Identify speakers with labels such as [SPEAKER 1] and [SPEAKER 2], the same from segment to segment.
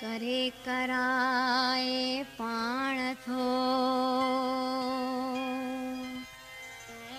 [SPEAKER 1] करे कराए पाण थो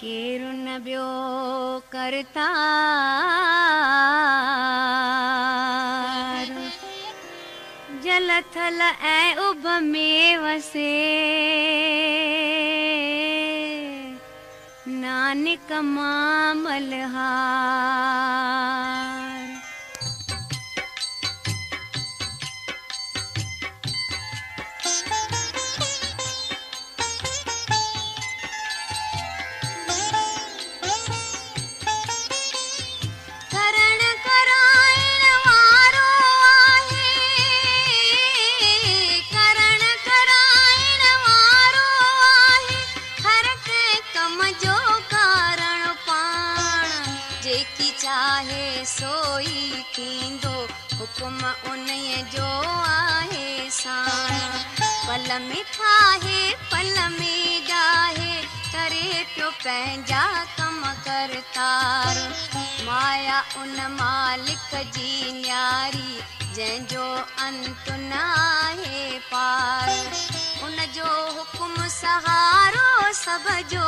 [SPEAKER 1] केरु न ॿियो करतार जल थल ऐं उभ में वसे नानक मां मलहार सोई थींदो हुकुम उन्हीअ जो आहे साण पल में ठाहे पल में ॾाहे करे पियो पंहिंजा कम करतार माया उन मालिक जी न्यारी जंहिंजो अंत न आहे पार उन जो हुकुम सहारो सब जो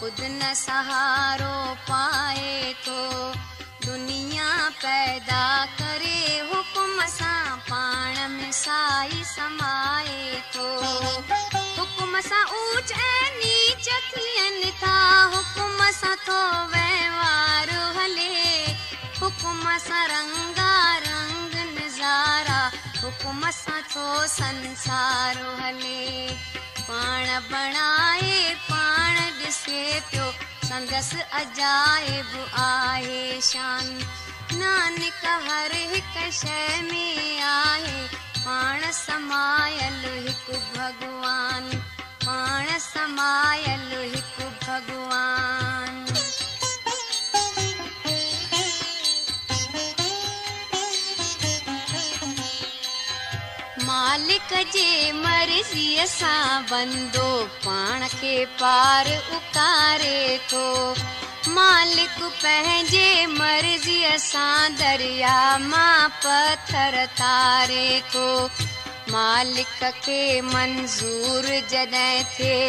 [SPEAKER 1] खुद न सहारो पाए तो दुनिया पैदा करे हुकुम सां पाण में साई समाए तो हुकुम सां ऊच ऐं नीच थियनि था हुकुम सां थो वहिंवार हले हुकुम सां रंगा रंग नज़ारा हुकुम सां थो संसार हले पाण बणाए पाण ॾिसे पियो संदसि अजाइब आहे शान नानक हर हिक शइ में आहे पाण समायल हिकु भॻवान पाण समायल हिकु भॻवान मालिक जे मर्ज़ीअ सां बंदो पाण खे पार उतारे थो मालिक पंहिंजे मर्ज़ीअ सां दरिया मां पत्थर तारे थो मालिक खे मंज़ूर जॾहिं थिए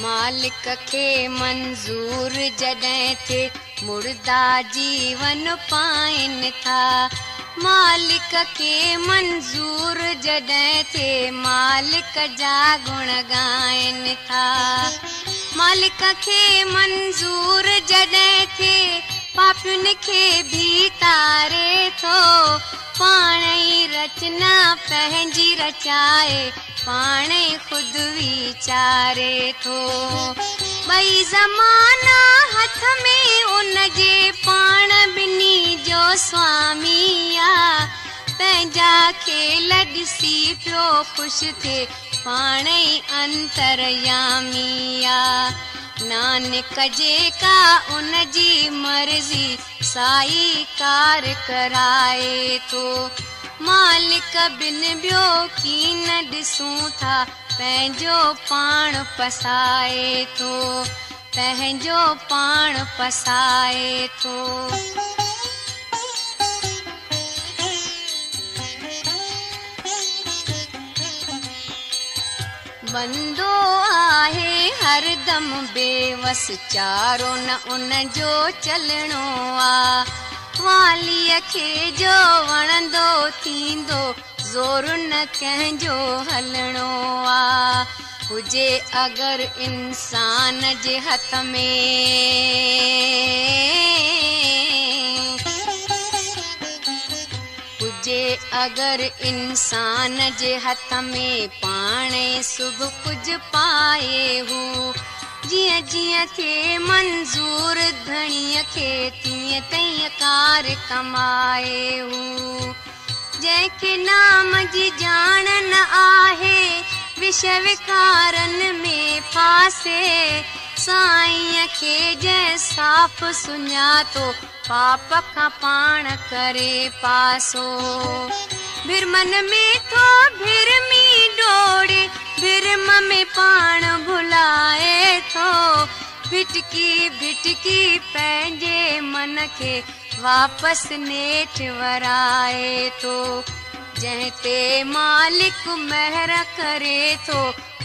[SPEAKER 1] मालिक खे मंज़ूर जॾहिं थिए मुर्दा जीवन पाइनि था मालिक खे मंज़ूर जॾहिं थिए मालिक जा गुण ॻाइनि था मालिक खे मंज़ूर जॾहिं थिए पापियुनि खे बि तारे थो पाण ई रचना पंहिंजी रचाए पाण ई ख़ुदि वीचारे थो ॿई ज़माना हथ में उन जे पाण ॿिन्ही जो स्वामी आहे पंहिंजा खेल ॾिसी पियो ख़ुशि थिए पाण ई अंतरयामी आहे नानक जेका उन जी मर्ज़ी साई कार कराए थो मालिक बिन ॿियो की न ॾिसूं था पंहिंजो पाण पसाए थो पंहिंजो पाण पसाए थो बंदो आहे हरदम बेवस चारो न उन जो चलणो आहे वालीअ खे जो वणंदो थींदो ज़ोर न कंहिंजो हलणो आहे हुजे अगरि इंसान जे हथ में हुजे अगरि इंसान जे हथ में पाणे सभु कुझु पाए हू जीअं जीअं थिए मंज़ूर धणीअ खे तीअं तीअं कार कमाए हू जंहिंखे नाम जी ॼाण न आहे विषय विकारनि में फासे साईं खे जंहिं साफ़ सुञातो पाप खां पाण करे पासो भिरमन में थो भिरमी डोड़े भिरम में पाण भुलाए थो भिटकी भिटकी पंहिंजे मन खे वापसि नेठ वराए थो। जंहिं ते मालिक महर करे थो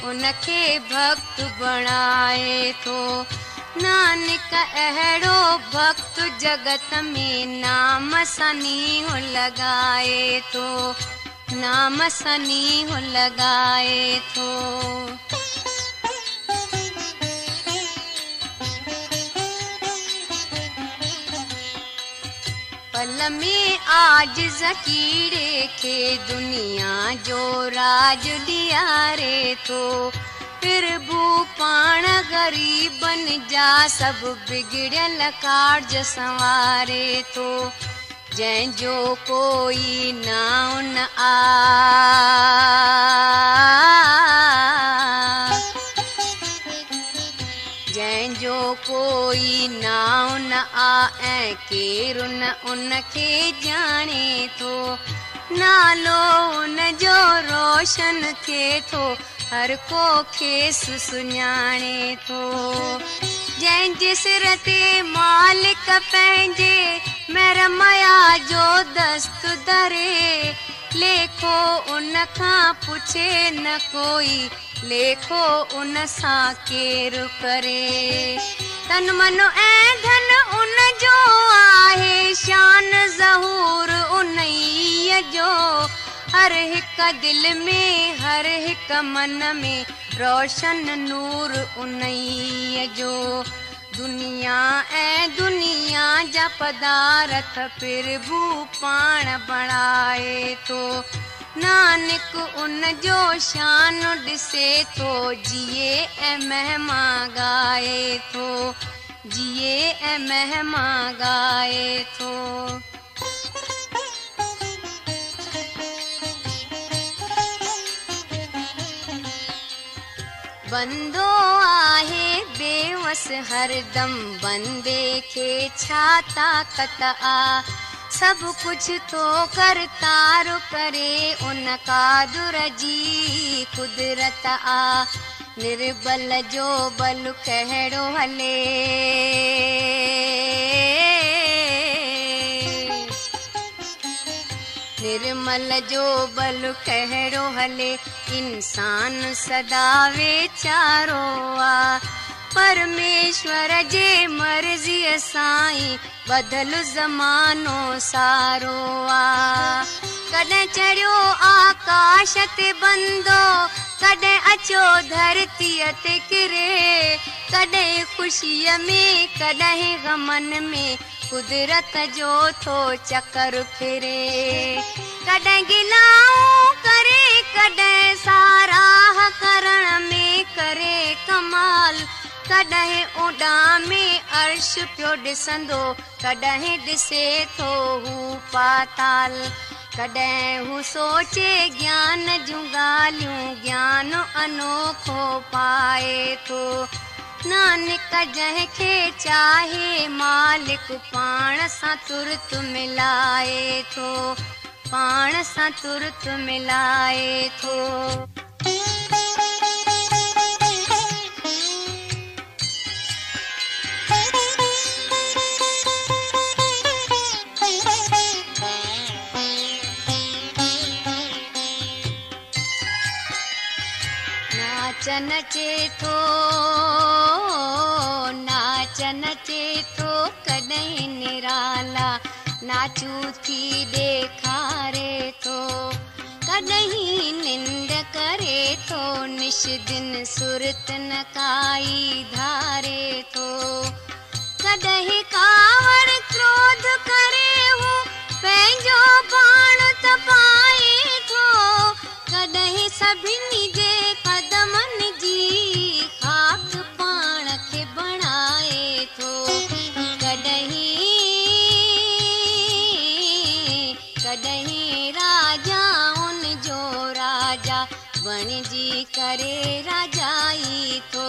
[SPEAKER 1] उनखे भक्त बणाए थो। नानक अहिड़ो भक्त जगत में नाम सनीह लॻाए थो, नाम सनीह लॻाए थो। पल में आजिज़ कीड़े खे दुनिया जो राज ॾियारे थो। फिर भू पाण ग़रीबनि जा सभु बिगड़ियल कार्ज संवारे थो। जंहिंजो कोई नाउ न आ, जंहिंजो कोई नाउ न आ ऐं केरु न उनखे ॼाणे थो। नालो उनजो रोशन थिए थो, हर को खेसि सुञाणे थो। जंहिंजे सिर ते मालिक पंहिंजे महरमया जो दस्त धरे, लेखो उन खां पुछे न कोई, लेखो उन सां केरु करे। तन मन ऐं धन उन जो आहे, शान ज़हूर उन्हीअ जो। हर हिक दिल में हर हिक मन में रोशन नूर उन्हीअ जो। दुनिया ऐं दुनिया जा पदार्थ प्रभु पाण बणाए थो। नानक उन जो शान ॾिसे थो, जिए ऐं महिमा ॻाए थो, जिए ऐं महिमा ॻाए थो। बंदो आहे बेवस हरदम, बंदे खे छा ताक़त आ। सभु कुझु थो करतार करे, उन कादुर जी कुदरत आ। निर्बल जो बल कहिड़ो हले, निर्मल जो बल कहिड़ो हले। इंसान सदा वेचारो आ, परमेश्वर जे मर्ज़ीअ सां ई बदल ज़मानो सारो आ। कॾहिं चढ़ियो आकाश ते बंदो, कॾहिं अचो धरतीअ ते किरे। कॾहिं ख़ुशीअ में कॾहिं ग़मनि में कुदरत जो थो चकर फिरे। कॾहिं गिलाऊं करे कॾहिं साराह करण में करे कमाल। कॾहिं उॾाम में अर्श पियो ॾिसंदो, कॾहिं ॾिसे थो हू पाताल। कॾहिं हू सोचे ज्ञान जूं ॻाल्हियूं, ज्ञान अनोखो पाए थो। नानक जंहिंखे चाहे मालिक पाण सां तुर्त मिलाए थो, पाण सां तुर्त मिलाए थो। नाच नचे थो, नाच नचे थो कॾहिं निराला। नाचू थी ॾेखारे थो, कॾहिं निंड करे थो। निश दिन सुरत न काई धारे थो। कॾहिं कावड़ क्रोध करे हू पंहिंजो पाण तपाए थो। कॾहिं सभिनी जे कदमनि जी खाक पाण खे बणाए थो। कॾहिं राजाउनि जो राजा बणिजी करे राजाई थो।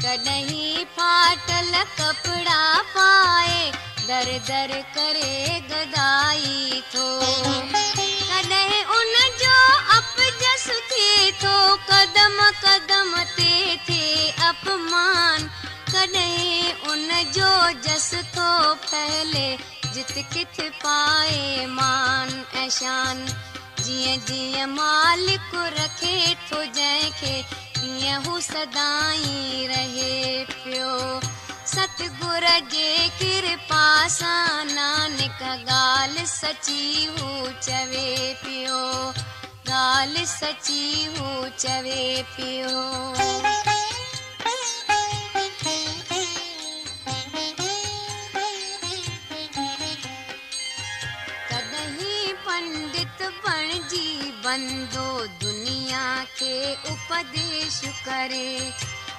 [SPEAKER 1] कॾहिं फाटल कपिड़ा पाए दर दर करे गदाई थो। कॾहिं उन जो अपजस थिए थो, कदम कदम ते थिए अपमान। कॾहिं जो जस थो फैले जित किथ पाए मान ऐं शान। जीअं जीअं मालिक रखे थो जंहिंखे तीअं हू सदाई रहे पियो। सतगुर जे कृपा सां नानक ॻाल्हि सची हू चवे पियो, ॻाल्हि सची हू चवे पियो। कॾहिं पंडित बणिजी बंदो दुनिया खे उपदेश करे,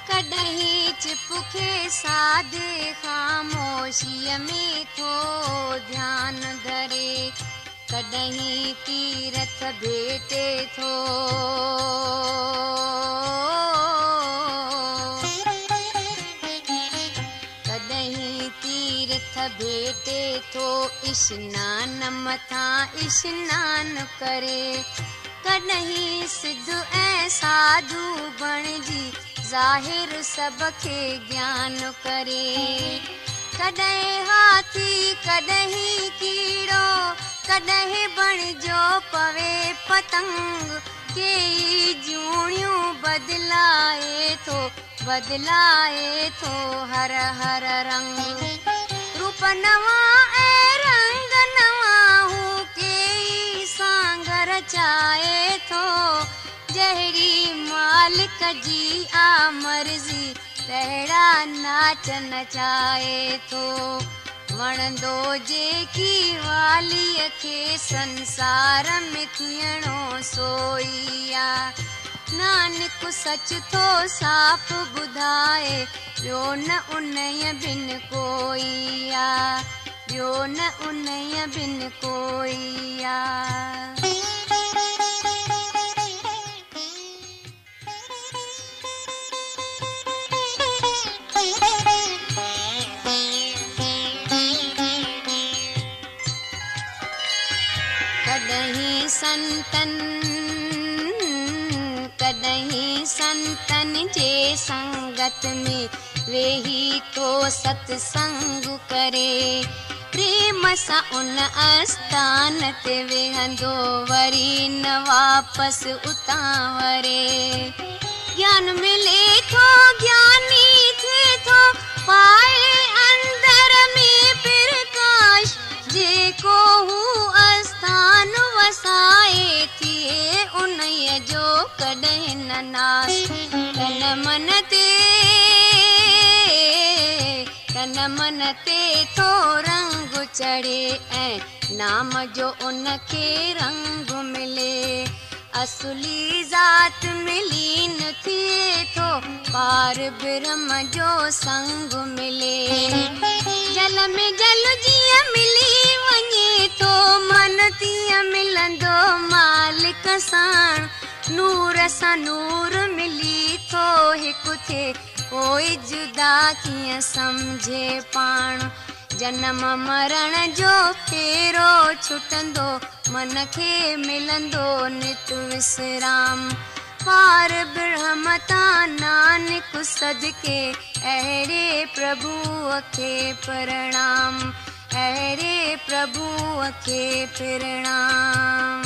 [SPEAKER 1] कॾहिं चिपके साधे ख़ामोशीअ में थो ध्यानु धरे, कॾहिं तीरथ भेटे थो, कॾहिं तीरथ भेटे थो इश्नान मथां इश्नान करे, कॾहिं सिद्ध ऐं साधू बणिजी ज़ाहिर सब खे ज्ञान करे। कॾहिं हाथी कॾहिं कीड़ो, कॾहिं बणिजो पवे पतंग, केई जूणियूं बदलाए थो हर हर रंग। रूप नवां ऐं रंग नवां हू केई सांग रचाए थो, जहिड़ी मालिक जी आ मर्ज़ी तहिड़ा नाच नचाए थो। वणंदो जेकी वालीअ खे संसार में थियणो सोई आ, नानक सच थो साफ़ ॿुधाए, ॿियो न उन्हीअ बिन कोई आ, ॿियो न उन्हीअ बिन कोई आ। कॾहिं संतन जे संगत में वेही थो सत्संग करे, प्रेम सां उन आस्थान ते वेहंदो वरी न वापसि उतां वरे। ज्ञान मिले थो ज्ञानी थिए थो, पाए अंदर में प्रकाश, जेको हू आस्थान वसाए थिए उन्हीअ जो कॾहिं न नास। तन मन ते थो रंग चढ़े ऐं नाम जो उनखे रंग मिले, असुली ज़ात मिली न थिए थो, पार ब्रह्म जो संग मिले। जल में जल जीअं मिली वञे थो, मन तीअं मिलंदो मालिक साण, नूर सां नूर मिली थो हिकु थिए, कोई जुदा कीअं सम्झे पाण। जन्म मरण जो फेरो छुटंदो, मन खे मिलंदो नित विश्राम, पार ब्रह्म तां नानक सदके, अहिड़े प्रभुअ खे प्रणाम, अहिड़े प्रभुअ खे प्रणाम।